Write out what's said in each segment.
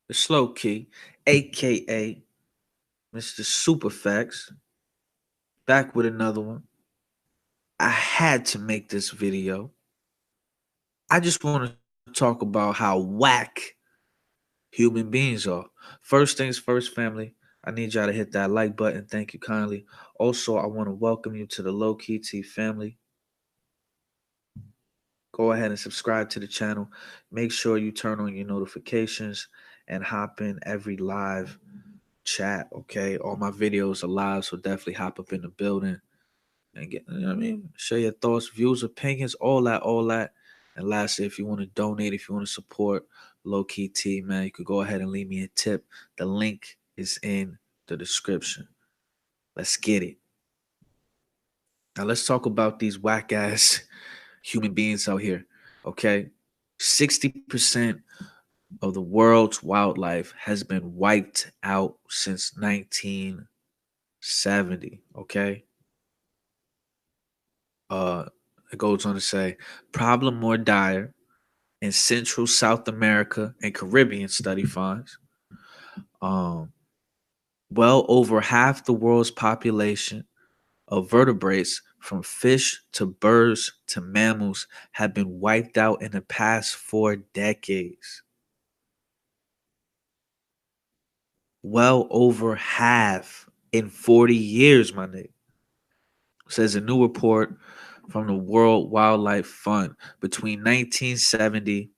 the Slow Key, aka Mr. Superfacts, back with another one. I had to make this video. I just want to talk about how whack human beings are. First things first, family. I need y'all to hit that like button. Thank you kindly. Also, I want to welcome you to the Low Key T family. Go ahead and subscribe to the channel. Make sure you turn on your notifications and hop in every live chat. Okay, all my videos are live, so definitely hop up in the building and get, you know what I mean, share your thoughts, views, opinions, all that, all that. And lastly, if you want to donate, if you want to support Low Key T, man, you could go ahead and leave me a tip. The link is in the description. Let's get it. Now let's talk about these whack ass human beings out here. Okay, 60% of the world's wildlife has been wiped out since 1970. Okay, uh, it goes on to say, problem more dire in Central South America and Caribbean study finds. Um, well over half the world's population of vertebrates, from fish to birds to mammals, have been wiped out in the past 4 decades. Well over half in 40 years, my nigga. Says a new report from the World Wildlife Fund. Between 1970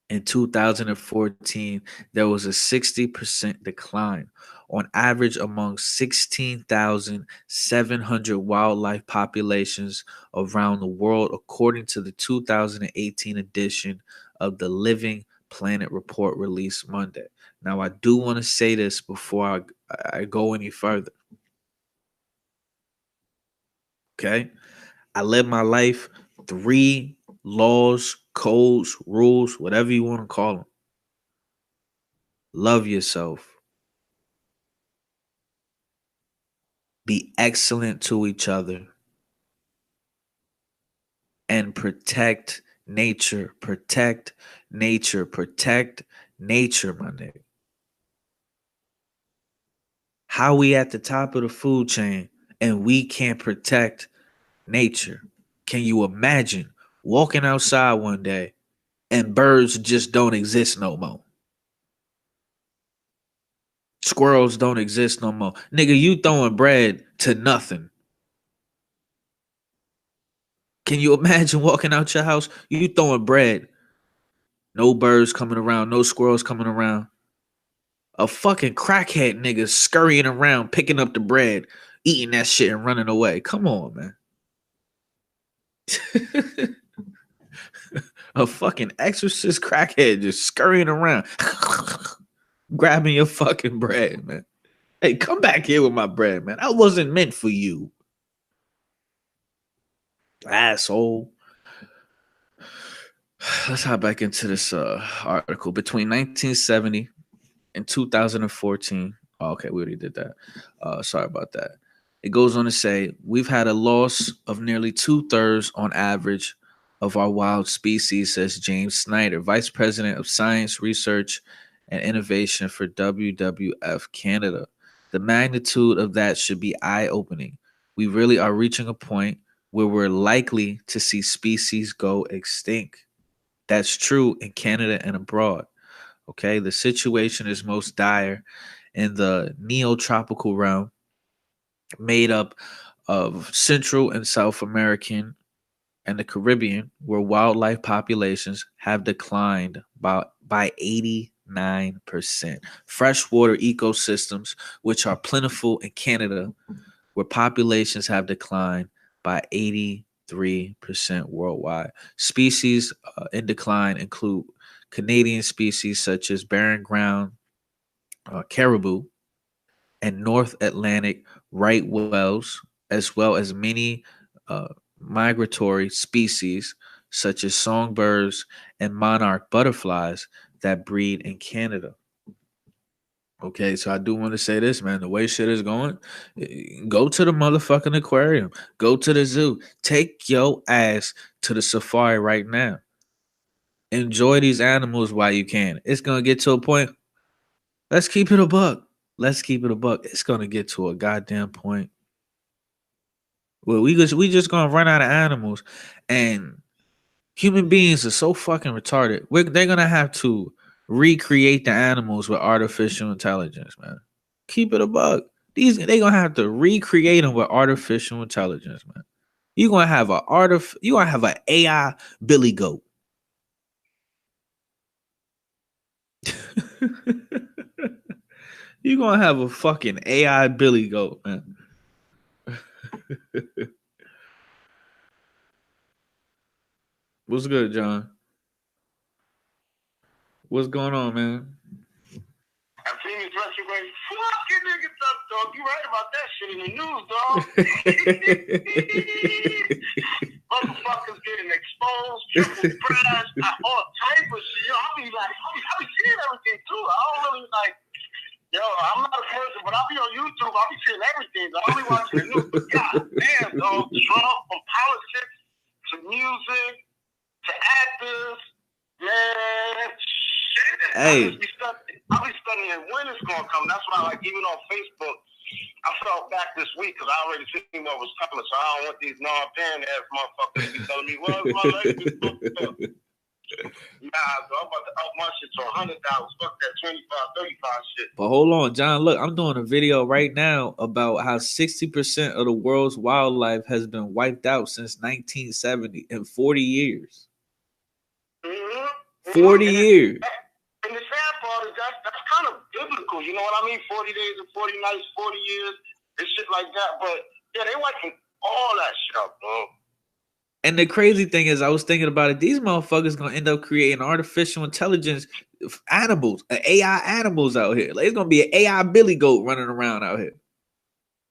in 2014, there was a 60% decline on average among 16,700 wildlife populations around the world, according to the 2018 edition of the Living Planet report released Monday. Now, I do want to say this before I go any further. Okay. I live my life, three laws, codes, rules, whatever you want to call them. Love yourself. Be excellent to each other. And protect nature. Protect nature. Protect nature, my nigga. How we at the top of the food chain and we can't protect nature? Can you imagine walking outside one day and birds just don't exist no more? Squirrels don't exist no more. Nigga, you throwing bread to nothing. Can you imagine walking out your house? You throwing bread. No birds coming around, no squirrels coming around. A fucking crackhead nigga scurrying around, picking up the bread, eating that shit and running away. Come on, man. A fucking exorcist crackhead just scurrying around, grabbing your fucking bread, man. Hey, come back here with my bread, man. I wasn't meant for you. Asshole. Let's hop back into this article. Between 1970 and 2014. Oh, okay, we already did that. Sorry about that. It goes on to say we've had a loss of nearly 2/3 on average of our wild species, says James Snyder, Vice President of Science, Research, and Innovation for WWF Canada. The magnitude of that should be eye opening. We really are reaching a point where we're likely to see species go extinct. That's true in Canada and abroad. Okay, the situation is most dire in the neotropical realm, made up of Central and South American and the Caribbean, where wildlife populations have declined by 89%. Freshwater ecosystems, which are plentiful in Canada, where populations have declined by 83% worldwide. Species in decline include Canadian species such as barren ground caribou and North Atlantic right whales, as well as many uh, migratory species such as songbirds and monarch butterflies that breed in Canada. Okay, so I do want to say this, man. The way shit is going, go to the motherfucking aquarium, go to the zoo, take your ass to the safari right now. Enjoy these animals while you can. It's gonna get to a point. Let's keep it a buck. Let's keep it a buck. It's gonna get to a goddamn point. Well, we just gonna run out of animals, and human beings are so fucking retarded. They're gonna have to recreate the animals with artificial intelligence, man. Keep it a buck. They gonna have to recreate them with artificial intelligence, man. You gonna have you gonna have an AI Billy Goat. You gonna have a fucking AI Billy Goat, man. What's good, John? What's going on, man? I've seen this retrograde. Fuck your niggas up, dog. You right about that shit in the news, dog. Motherfuckers getting exposed, triple press, all type of shit. Yo, I be like, I be seeing everything too. I don't really like, yo, I'm not a person, but I'll be on YouTube. I'll be seeing everything. I'll be watching the news. But God damn, dog. Trump, from politics to music to actors, man. Hey. I'll be studying when it's gonna come. That's why, like, even on Facebook, I felt back this week because I already seen what was coming. So I don't want these non-fan ass motherfuckers to be telling me, "Well, my life is fucked up." Nah, so I'm about to up my shit to $100. Fuck that 25, 35 shit. But hold on, John. Look, I'm doing a video right now about how 60% of the world's wildlife has been wiped out since 1970 in 40 years. 40 years. And the sad part is that's kind of biblical, you know what I mean? 40 days and 40 nights, 40 years, and shit like that. But yeah, they wiping all that shit up, bro. And the crazy thing is, I was thinking about it. These motherfuckers gonna end up creating artificial intelligence animals, AI animals out here. Like, it's gonna be an AI Billy Goat running around out here.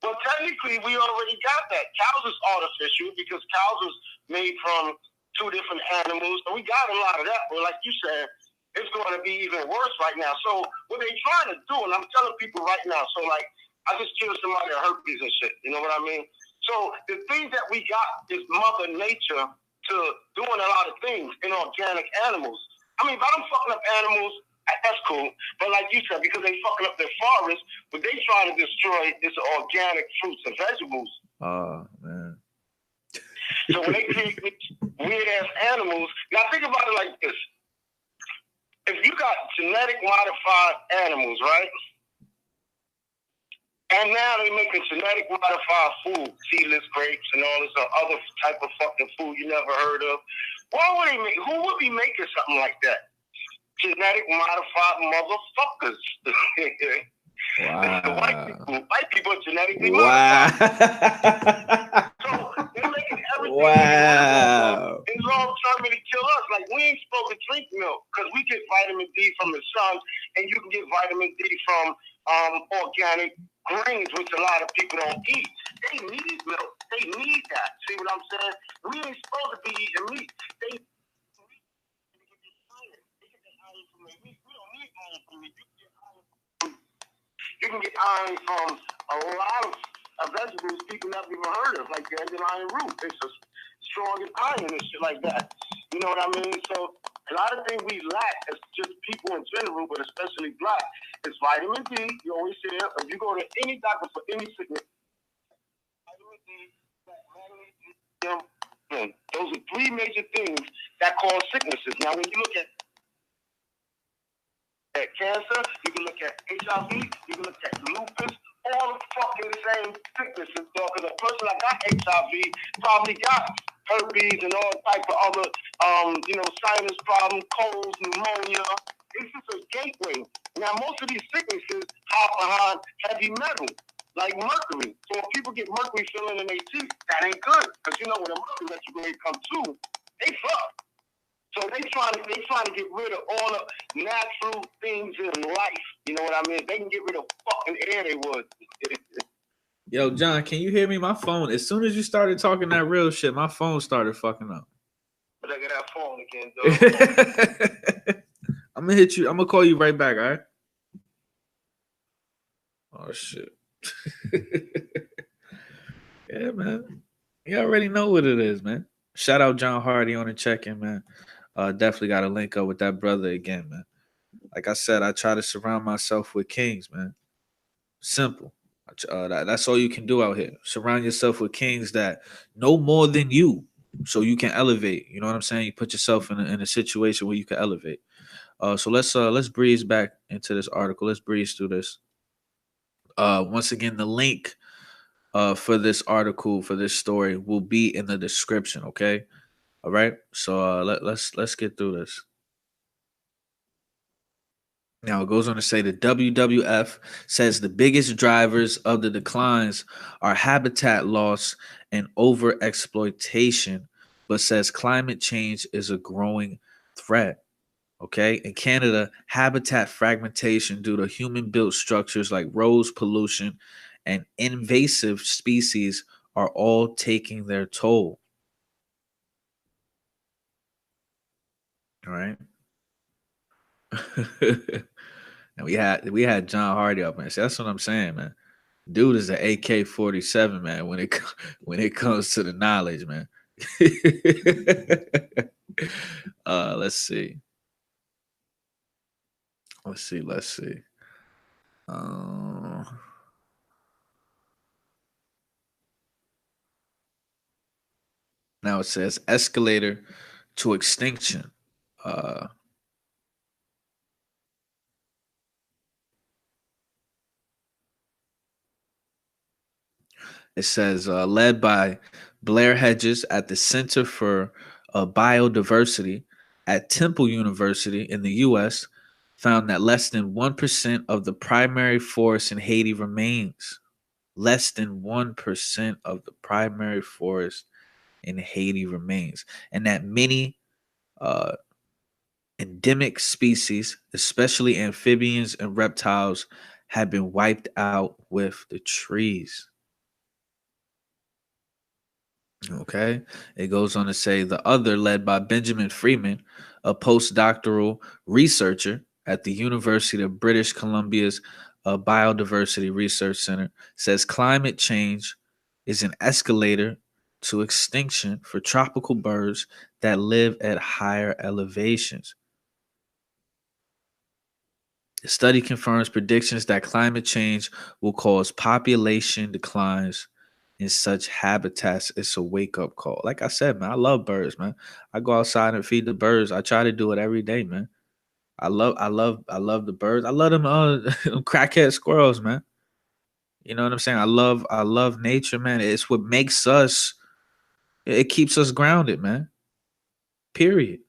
Well, technically, we already got that. Cows is artificial because cows is made from two different animals. So we got a lot of that. But like you said, it's going to be even worse right now. So what they trying to do, and I'm telling people right now, so like I just killed somebody with herpes and shit. You know what I mean? So the thing that we got is Mother Nature to doing a lot of things in organic animals. I mean, by them fucking up animals, that's cool. But like you said, because they fucking up their forests, but they trying to destroy this organic fruits and vegetables. Oh, man. So when they create weird ass animals, now think about it like this. If you got genetic modified animals, right? And now they're making genetic modified food, seedless grapes and all this other type of fucking food you never heard of. Why would they make? Who would be making something like that? Genetic modified motherfuckers. Wow. White people are genetically modified. So they're making everything. Wow. In long term, it'll kill us. Like, we ain't supposed to drink milk because we get vitamin D from the sun, and you can get vitamin D from organic grains, which a lot of people don't eat. They need milk. They need that. See what I'm saying? We ain't supposed to be eating meat. You can get iron from a lot of vegetables people never even heard of, like dandelion root. It's a strong in iron and shit like that. You know what I mean? So a lot of things we lack as just people in general, but especially black, is vitamin D. You always say that. If you go to any doctor for any sickness, vitamin D, those are three major things that cause sicknesses. Now, when you look at cancer, you can look at HIV, you can look at lupus, all the fucking same sicknesses, though, because a person that got HIV probably got herpes and all type of other, sinus problems, colds, pneumonia. It's just a gateway. Now, most of these sicknesses hide behind heavy metal, like mercury. So when people get mercury filling in their teeth, that ain't good, because you know when a mercury retrograde comes through, they fuck. So they trying to get rid of all the natural things in life. You know what I mean? They can get rid of fucking air, they would. Yo, John, can you hear me? My phone, as soon as you started talking that real shit, my phone started fucking up. But I got that phone again, though. I'm gonna hit you. I'm gonna call you right back, all right? Oh, shit. Yeah, man. You already know what it is, man. Shout out John Hardy on the check-in, man. Definitely got to link up with that brother again, man. Like I said, I try to surround myself with kings, man. Simple. That's all you can do out here. Surround yourself with kings that know more than you, so you can elevate. You know what I'm saying? You put yourself in a situation where you can elevate. So let's breeze back into this article. Let's breeze through this. Once again, the link for this article for this story will be in the description. Okay. All right. So let's get through this. Now it goes on to say the WWF says the biggest drivers of the declines are habitat loss and overexploitation, but says climate change is a growing threat. Okay. In Canada, habitat fragmentation due to human built structures like roads, pollution, and invasive species are all taking their toll. All right. And we had John Hardy up, man. See, that's what I'm saying, man. Dude is an AK-47, man. When it comes to the knowledge, man. Let's see. Let's see. Let's see. Uh, Now it says escalator to extinction. Uh, it says led by Blair Hedges at the Center for Biodiversity at Temple University in the U.S. found that less than 1% of the primary forest in Haiti remains. Less than 1% of the primary forest in Haiti remains. And that many uh, endemic species, especially amphibians and reptiles, have been wiped out with the trees. Okay. It goes on to say the other, led by Benjamin Freeman, a postdoctoral researcher at the University of British Columbia's Biodiversity Research Center, says climate change is an escalator to extinction for tropical birds that live at higher elevations. The study confirms predictions that climate change will cause population declines in such habitats. It's a wake up call. Like I said, man, I love birds, man. I go outside and feed the birds. I try to do it every day, man. I love the birds. I love them, them crackhead squirrels, man. You know what I'm saying? I love nature, man. It's what makes us. It keeps us grounded, man. Period.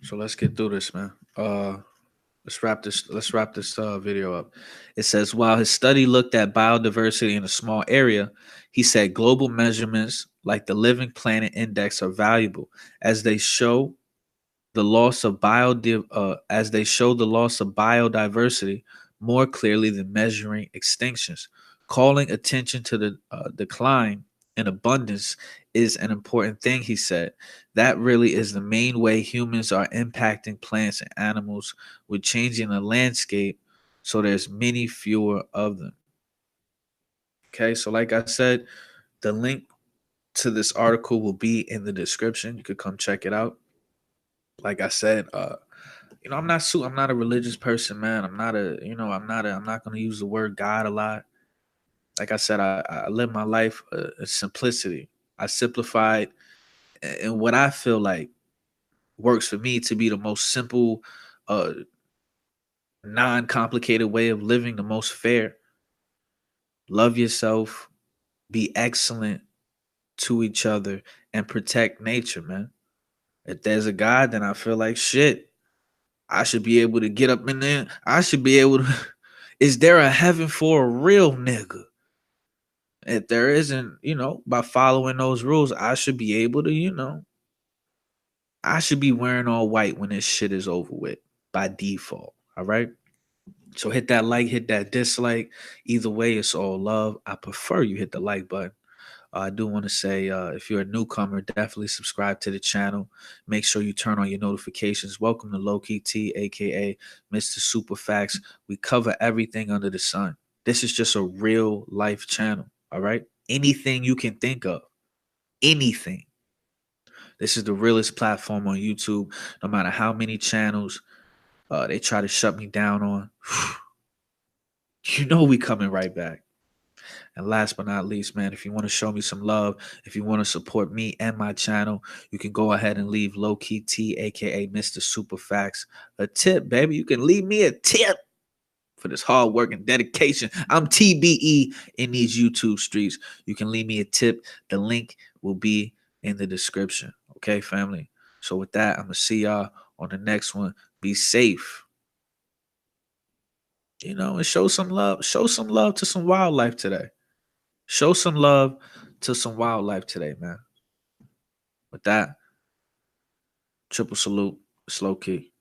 So let's get through this, man. Let's wrap this video up. It says while his study looked at biodiversity in a small area, he said global measurements like the Living Planet Index are valuable as they show the loss of biodiversity more clearly than measuring extinctions. Calling attention to the decline in abundance is an important thing, he said. That really is the main way humans are impacting plants and animals with changing the landscape so there's many fewer of them. Okay, so like I said, the link to this article will be in the description. You could come check it out. Like I said, I'm not a religious person, man. I'm not going to use the word God a lot. Like I said, I live my life in simplicity. I simplified and what I feel like works for me to be the most simple, uh, non-complicated way of living, the most fair. Love yourself, be excellent to each other, and protect nature, man. If there's a God, then I feel like shit. I should be able to get up in there. I should be able to. Is there a heaven for a real nigga? If there isn't, by following those rules, I should be able to, I should be wearing all white when this shit is over with by default. All right. So hit that like, hit that dislike. Either way, it's all love. I prefer you hit the like button. I do want to say, if you're a newcomer, definitely subscribe to the channel. Make sure you turn on your notifications. Welcome to Low Key T, aka Mr. Superfacts. We cover everything under the sun. This is just a real life channel. All right, anything you can think of, anything. This is the realest platform on YouTube. No matter how many channels they try to shut me down on, you know we coming right back. And last but not least, man, if you want to show me some love, if you want to support me and my channel, you can go ahead and leave Low Key T, aka Mr. Superfacts, a tip, baby. You can leave me a tip for this hard work and dedication. I'm TBE in these YouTube streets. You can leave me a tip. The link will be in the description. Okay, family. So with that, I'm gonna see y'all on the next one. Be safe. And show some love. Show some love to some wildlife today. Show some love to some wildlife today, man. With that, triple salute. It's Low Key.